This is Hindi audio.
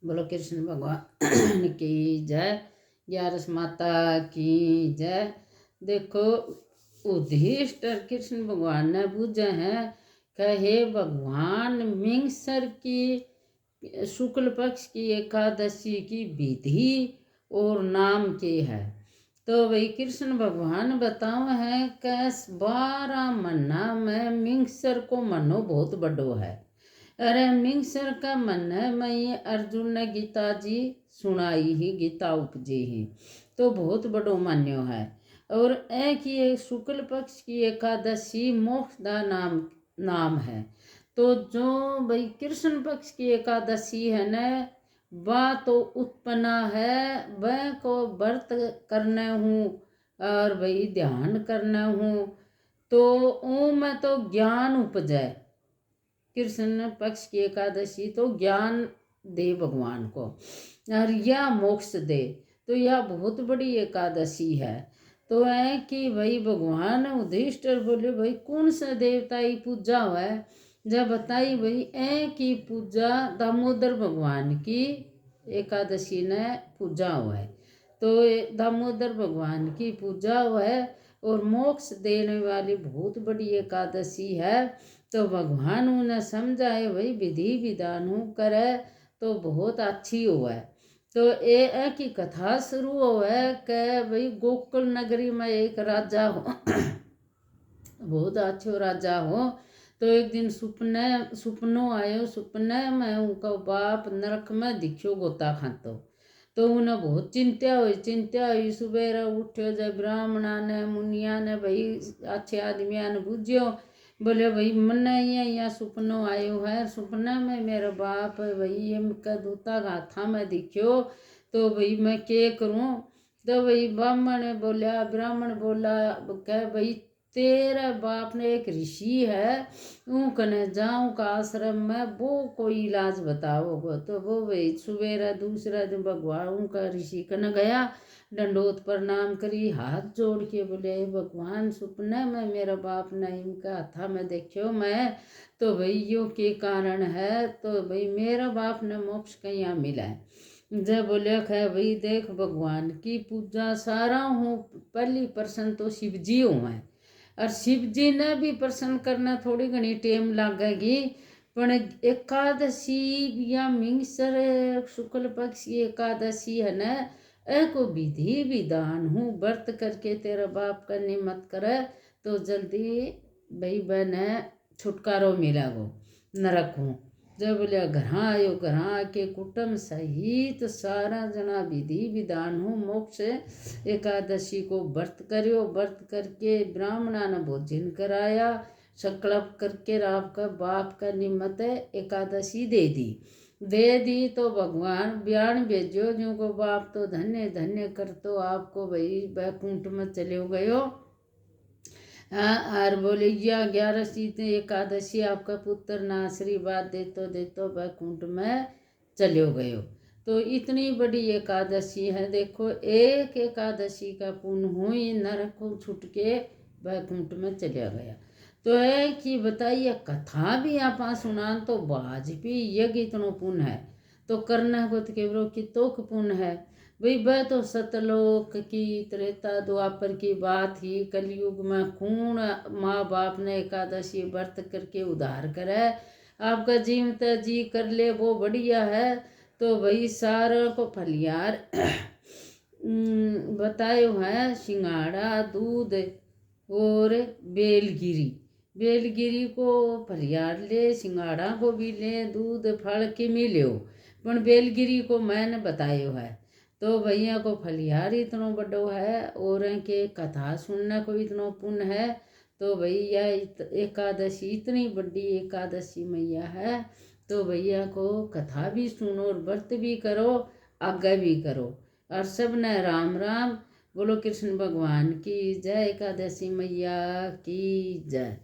बोलो कृष्ण भगवान की जय, ग्यारस माता की जय। देखो युधिष्ठिर कृष्ण भगवान ने पूछे हैं, कहे भगवान मिंगसर की शुक्ल पक्ष की एकादशी की विधि और नाम की है। तो वही कृष्ण भगवान बताओ है कैस 12 महीना में मिंगसर को मनो बहुत बड़ो है। अरे मिंगसर का मन है मैं अर्जुन ने गीता जी सुनाई ही, गीता उपजी ही तो बहुत बड़ो मान्यो है। और एक ही शुक्ल पक्ष की एकादशी मोक्षदा नाम है। तो जो भाई कृष्ण पक्ष की एकादशी है न, वह तो उत्पन्न है, वह को व्रत करने हूँ और भाई ध्यान करना हूँ, तो ऊ में तो ज्ञान उपजे। कृष्ण पक्ष की एकादशी तो ज्ञान दे भगवान को और यह मोक्ष दे, तो यह बहुत बड़ी एकादशी है। तो है कि भाई भगवान युधिष्ठिर बोले भाई कौन सा देवता ही पूजा हुआ है। जब बताई भाई की पूजा दामोदर भगवान की एकादशी ने पूजा हुआ है। तो दामोदर भगवान की पूजा हुआ है और मोक्ष देने वाली बहुत बड़ी एकादशी है। तो भगवान उन्हें समझाए भाई विधि विधान करे तो बहुत अच्छी हुआ है। तो ये की कथा शुरू हुआ कि भाई गोकुल नगरी में एक राजा हो बहुत अच्छो राजा हो। तो एक दिन सुपनो आयो, सुपने में उनका बाप नरक में दिखो गोता खातो। तो उन्हें बहुत चिंता हुई। सुबह उठ्यो जब ब्राह्मणा ने मुनिया ने भाई अच्छे आदमिया ने पूछ्यो, बोले भाई मन यहाँ सुपनो आयो है, सुपने में मेरा बाप भाई ये दूता हाथा में दिखो, तो भाई मैं क्या करूँ। तो भाई ब्राह्मण बोला कह भाई तेरा बाप ने एक ऋषि है, ऊ कने जाऊँ का आश्रम में, वो कोई इलाज बताओगे। तो वो भाई सुबेरा दूसरा दिन भगवान का ऋषि कने गया, दंडोत प्रणाम करी, हाथ जोड़ के बोले भगवान सुपने में मेरा बाप ने इनका हाथा में देखो मैं, तो भाई यो के कारण है। तो भाई मेरा बाप ने मोक्ष कहीं मिला है। जब बोले है भाई देख भगवान की पूजा सारा हूँ, पहली प्रसन्न तो शिव जी हुआ है, और शिव जी ने भी प्रसन्न करना थोड़ी घनी टेम लागेगी। पण एकादशी या मिंगसर शुक्ल पक्ष की एकादशी है न, को विधि विधान हूँ व्रत करके तेरा बाप का निमत करे तो जल्दी भाई बहने छुटकारो मिलेगो नरक हूँ। जब बोले घर आयो, घर आके कुटुंब सहित सारा जना विधि विधान हूँ मोक्ष एकादशी को व्रत करियो। व्रत करके ब्राह्मणा ने भोजन कराया, संकल्प करके आपका बाप का निमित्त एकादशी दे दी। तो भगवान बयान भेजो जो को बाप तो धन्य धन्य कर तो आपको भाई बैकुंठ में चले गयो। और बोले या 11 एकादशी आपका पुत्र ना आशीर्वाद देतो बैकुंठ में चले गयो। तो इतनी बड़ी एकादशी है। देखो एक एकादशी का पुण्य हुई, नरक को छूट के बैकुंठ में चला गया। तो है कि बताइए कथा भी आप सुना तो वाजपेयी यज्ञ इतना पुण्य है, तो करना को तो केवल कितोक पुण्य है भाई। वह तो सतलोक की त्रेता द्वापर की बात ही, कलयुग में कौन माँ बाप ने एकादशी व्रत करके उद्धार करे। आपका जीवत जी कर ले वो बढ़िया है। तो भाई सारा को फलियार बतायो है, सिंगाड़ा दूध और बेलगिरी को फलियार ले, सिंगाड़ा को भी ले, दूध फल के मिलो, पण बेलगिरी को मैंने बतायो है। तो भैया को फलियार इतना बड़ो है और के कथा सुनने को इतना पुण्य है। तो भैया एकादशी इतनी बड़ी एकादशी मैया है, तो भैया को कथा भी सुनो और व्रत भी करो, आज्ञा भी करो। और सब ने राम राम। बोलो कृष्ण भगवान की जय, एकादशी मैया की जय।